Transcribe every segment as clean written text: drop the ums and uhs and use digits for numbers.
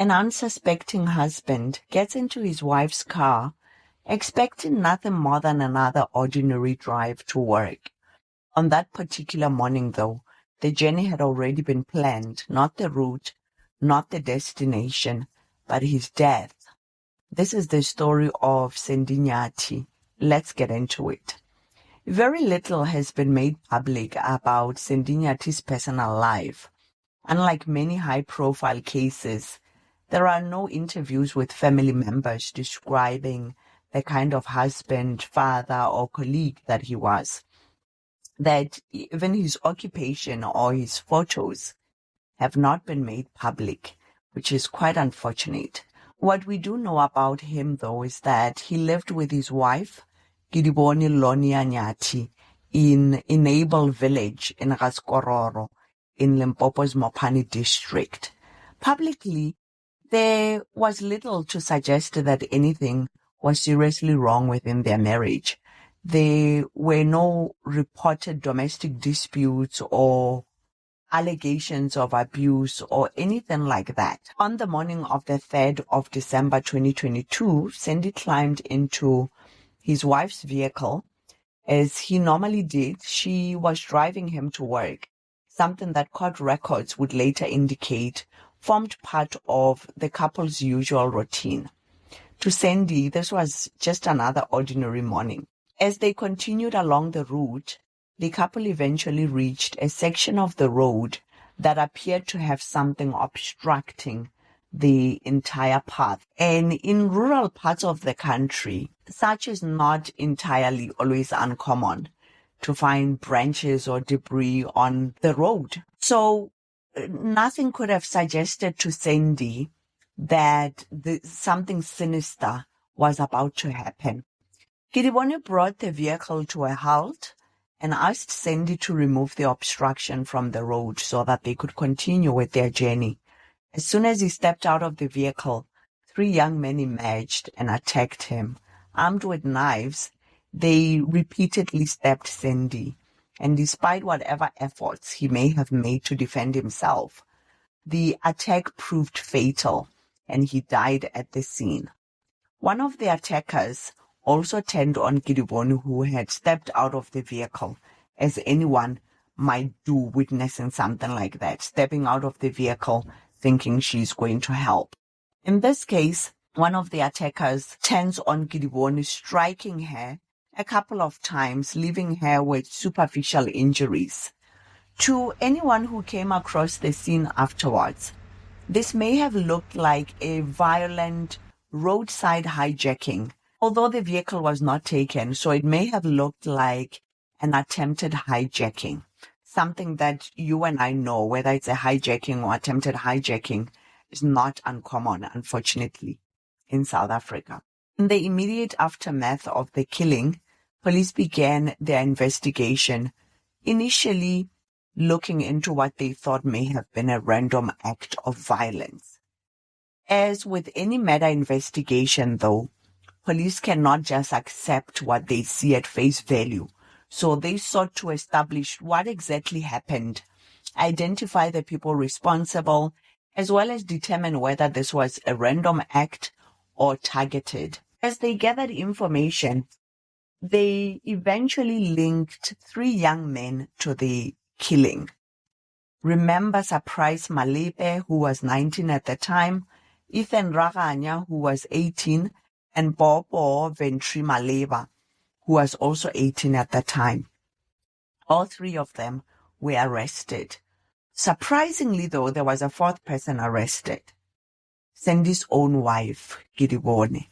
An unsuspecting husband gets into his wife's car, expecting nothing more than another ordinary drive to work. On that particular morning, though, the journey had already been planned, not the route, not the destination, but his death. This is the story of Sandy Nyathi. Let's get into it. Very little has been made public about Sandy Nyathi's personal life. Unlike many high-profile cases, there are no interviews with family members describing the kind of husband, father, or colleague that he was. That even his occupation or his photos have not been made public, which is quite unfortunate. What we do know about him, though, is that he lived with his wife, Gidiboni Lonia Nyathi, in Enable Village in Raskororo, in Limpopo's Mopani district. Publicly, there was little to suggest that anything was seriously wrong within their marriage. There were no reported domestic disputes or allegations of abuse or anything like that. On the morning of the 3rd of December 2022, Sandy climbed into his wife's vehicle. As he normally did, she was driving him to work, something that court records would later indicate formed part of the couple's usual routine. To Sandy, this was just another ordinary morning. As they continued along the route, the couple eventually reached a section of the road that appeared to have something obstructing the entire path. And in rural parts of the country, such is not entirely always uncommon to find branches or debris on the road. So nothing could have suggested to Sandy that something sinister was about to happen. Gidiboni brought the vehicle to a halt and asked Sandy to remove the obstruction from the road so that they could continue with their journey. As soon as he stepped out of the vehicle, 3 young men emerged and attacked him. Armed with knives, they repeatedly stabbed Sandy, and despite whatever efforts he may have made to defend himself, the attack proved fatal, and he died at the scene. One of the attackers also turned on Gidiboni, who had stepped out of the vehicle, as anyone might do witnessing something like that, stepping out of the vehicle thinking she's going to help. In this case, one of the attackers turns on Gidiboni, striking her a couple of times, leaving her with superficial injuries. To anyone who came across the scene afterwards, this may have looked like a violent roadside hijacking, although the vehicle was not taken, so it may have looked like an attempted hijacking. Something that you and I know, whether it's a hijacking or attempted hijacking, is not uncommon, unfortunately, in South Africa. In the immediate aftermath of the killing, police began their investigation, initially looking into what they thought may have been a random act of violence. As with any murder investigation, though, police cannot just accept what they see at face value. So they sought to establish what exactly happened, identify the people responsible, as well as determine whether this was a random act or targeted. As they gathered information, they eventually linked 3 young men to the killing. Remember Surprise Malepe, who was 19 at the time, Ethan Raganya, who was 18, and Bobo Ventri Maleva, who was also 18 at the time. All 3 of them were arrested. Surprisingly, though, there was a 4th person arrested, Sandy's own wife, Gidiboni.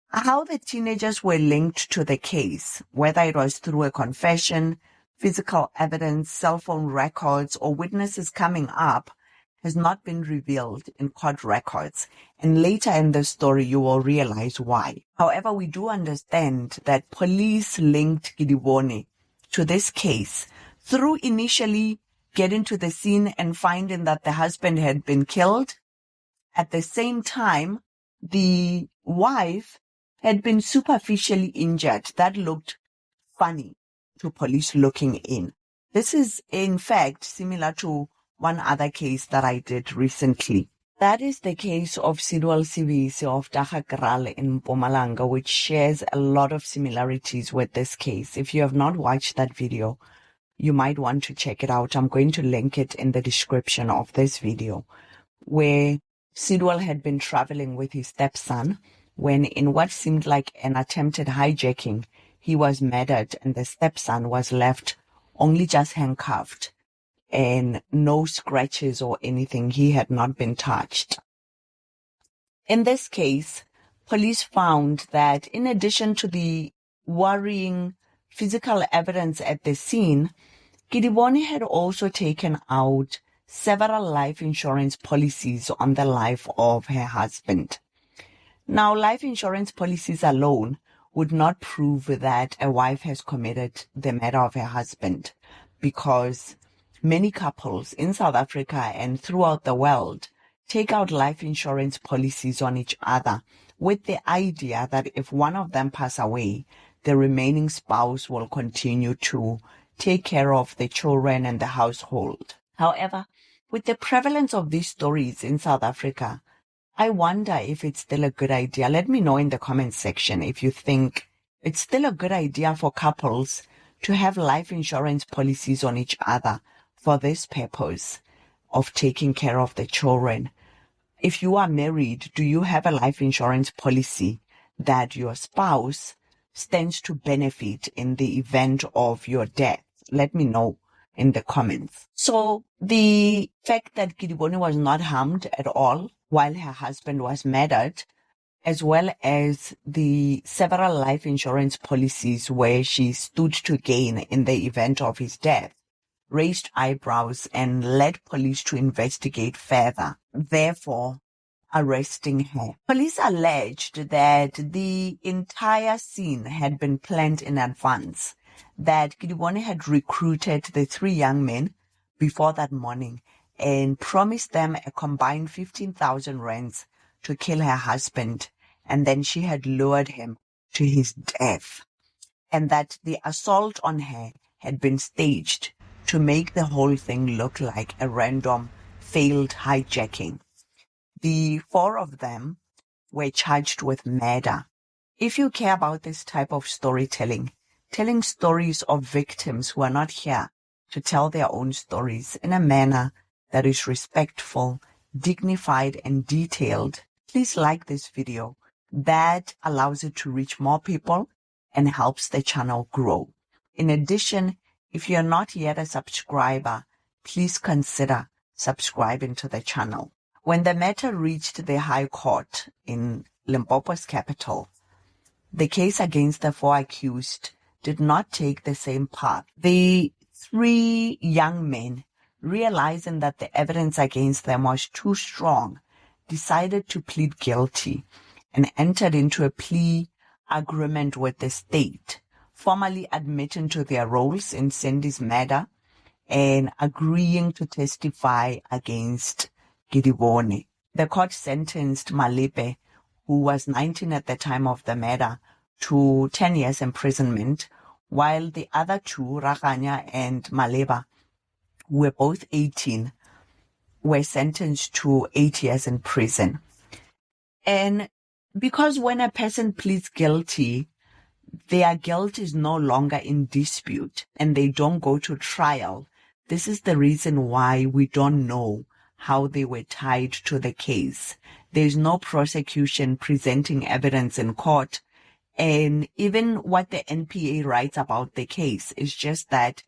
How the teenagers were linked to the case, whether it was through a confession, physical evidence, cell phone records, or witnesses coming up, has not been revealed in court records, and later in the story you will realize why. However, we do understand that police linked Gidiboni to this case through initially getting to the scene and finding that the husband had been killed. At the same time, the wife had been superficially injured. That looked funny to police looking in. This is, in fact, similar to one other case that I did recently. That is the case of Sidwal Sibisi of Dagakral in Mpumalanga, which shares a lot of similarities with this case. If you have not watched that video, you might want to check it out. I'm going to link it in the description of this video, where Sidwal had been traveling with his stepson when, in what seemed like an attempted hijacking, he was murdered and the stepson was left only just handcuffed and no scratches or anything. He had not been touched. In this case, police found that in addition to the worrying physical evidence at the scene, Gidiboni had also taken out several life insurance policies on the life of her husband. Now, life insurance policies alone would not prove that a wife has committed the murder of her husband, because many couples in South Africa and throughout the world take out life insurance policies on each other with the idea that if one of them pass away, the remaining spouse will continue to take care of the children and the household. However, with the prevalence of these stories in South Africa, I wonder if it's still a good idea. Let me know in the comments section if you think it's still a good idea for couples to have life insurance policies on each other for this purpose of taking care of the children. If you are married, do you have a life insurance policy that your spouse stands to benefit in the event of your death? Let me know in the comments. So the fact that Gidiboni was not harmed at all while her husband was murdered, as well as the several life insurance policies where she stood to gain in the event of his death, raised eyebrows and led police to investigate further, therefore arresting her. Police alleged that the entire scene had been planned in advance, that Gidiboni had recruited the three young men before that morning and promised them a combined 15,000 rands to kill her husband, and then she had lured him to his death, and that the assault on her had been staged to make the whole thing look like a random failed hijacking. The four of them were charged with murder. If you care about this type of storytelling, telling stories of victims who are not here to tell their own stories in a manner that is respectful, dignified, and detailed, please like this video. That allows it to reach more people and helps the channel grow. In addition, if you're not yet a subscriber, please consider subscribing to the channel. When the matter reached the High Court in Limpopo's capital, the case against the four accused did not take the same path. The three young men, realizing that the evidence against them was too strong, decided to plead guilty and entered into a plea agreement with the state, formally admitting to their roles in Cindy's murder and agreeing to testify against Gidiboni. The court sentenced Malepe, who was 19 at the time of the murder, to 10 years imprisonment, while the other two, Raganya and Maleba, who were both 18, were sentenced to 8 years in prison. And because when a person pleads guilty, their guilt is no longer in dispute and they don't go to trial, this is the reason why we don't know how they were tied to the case. There's no prosecution presenting evidence in court. And even what the NPA writes about the case is just that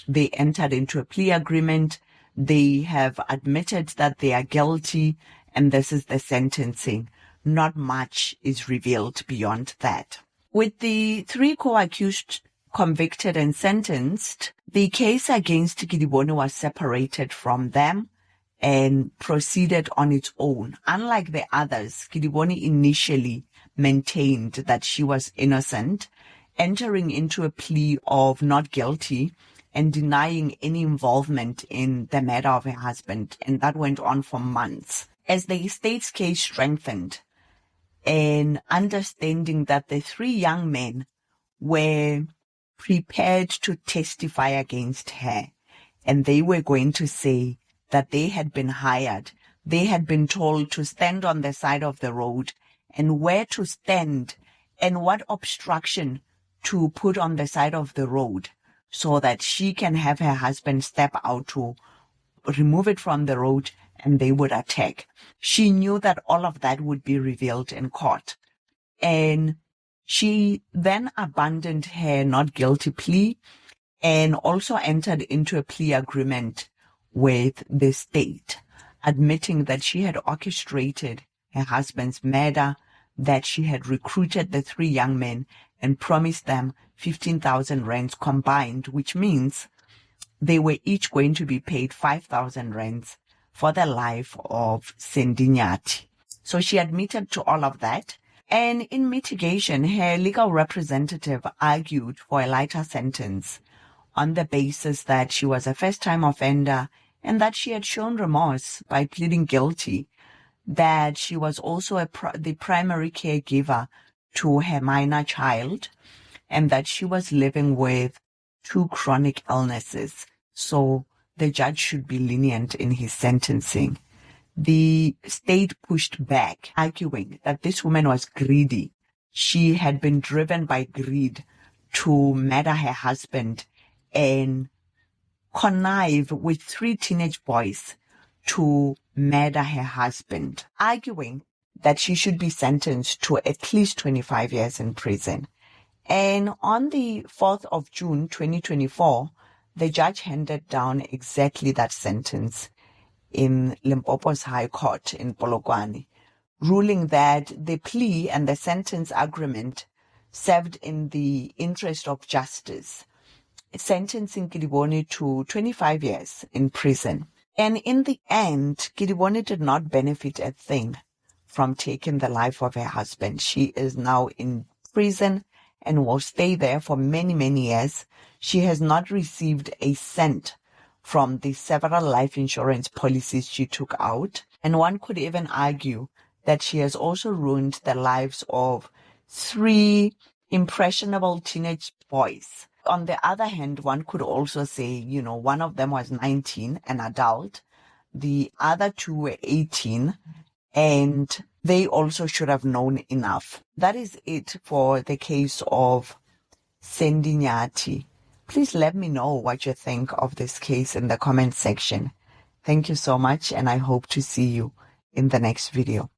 they entered into a plea agreement, they have admitted that they are guilty, and this is the sentencing. Not much is revealed beyond that. With the three co-accused convicted and sentenced, the case against Gidiboni was separated from them and proceeded on its own. Unlike the others, Gidiboni initially maintained that she was innocent, entering into a plea of not guilty and denying any involvement in the murder of her husband, and that went on for months. As the state's case strengthened, and understanding that the three young men were prepared to testify against her, and they were going to say that they had been hired they had been told to stand on the side of the road and where to stand and what obstruction to put on the side of the road so that she can have her husband step out to remove it from the road and they would attack. She knew that all of that would be revealed in court. And she then abandoned her not guilty plea and also entered into a plea agreement with the state, admitting that she had orchestrated her husband's murder, that she had recruited the 3 young men and promised them 15,000 rands combined, which means they were each going to be paid 5,000 rands for the life of Sendinyati. So she admitted to all of that. And in mitigation, her legal representative argued for a lighter sentence on the basis that she was a first-time offender and that she had shown remorse by pleading guilty, that she was also the primary caregiver to her minor child, and that she was living with 2 chronic illnesses. So the judge should be lenient in his sentencing. The state pushed back, arguing that this woman was greedy. She had been driven by greed to murder her husband and connive with 3 teenage boys to murder her husband, arguing that she should be sentenced to at least 25 years in prison. And on the 4th of June 2024, the judge handed down exactly that sentence in Limpopo's High Court in Polokwane, ruling that the plea and the sentence agreement served in the interest of justice, sentencing Kidibone to 25 years in prison. And in the end, Kidibone did not benefit a thing from taking the life of her husband. She is now in prison and will stay there for many, many years. She has not received a cent from the several life insurance policies she took out. And one could even argue that she has also ruined the lives of 3 impressionable teenage boys. On the other hand, one could also say, one of them was 19, an adult. The other 2 were 18, and they also should have known enough. That is it for the case of Sendinyati. Please let me know what you think of this case in the comment section. Thank you so much, and I hope to see you in the next video.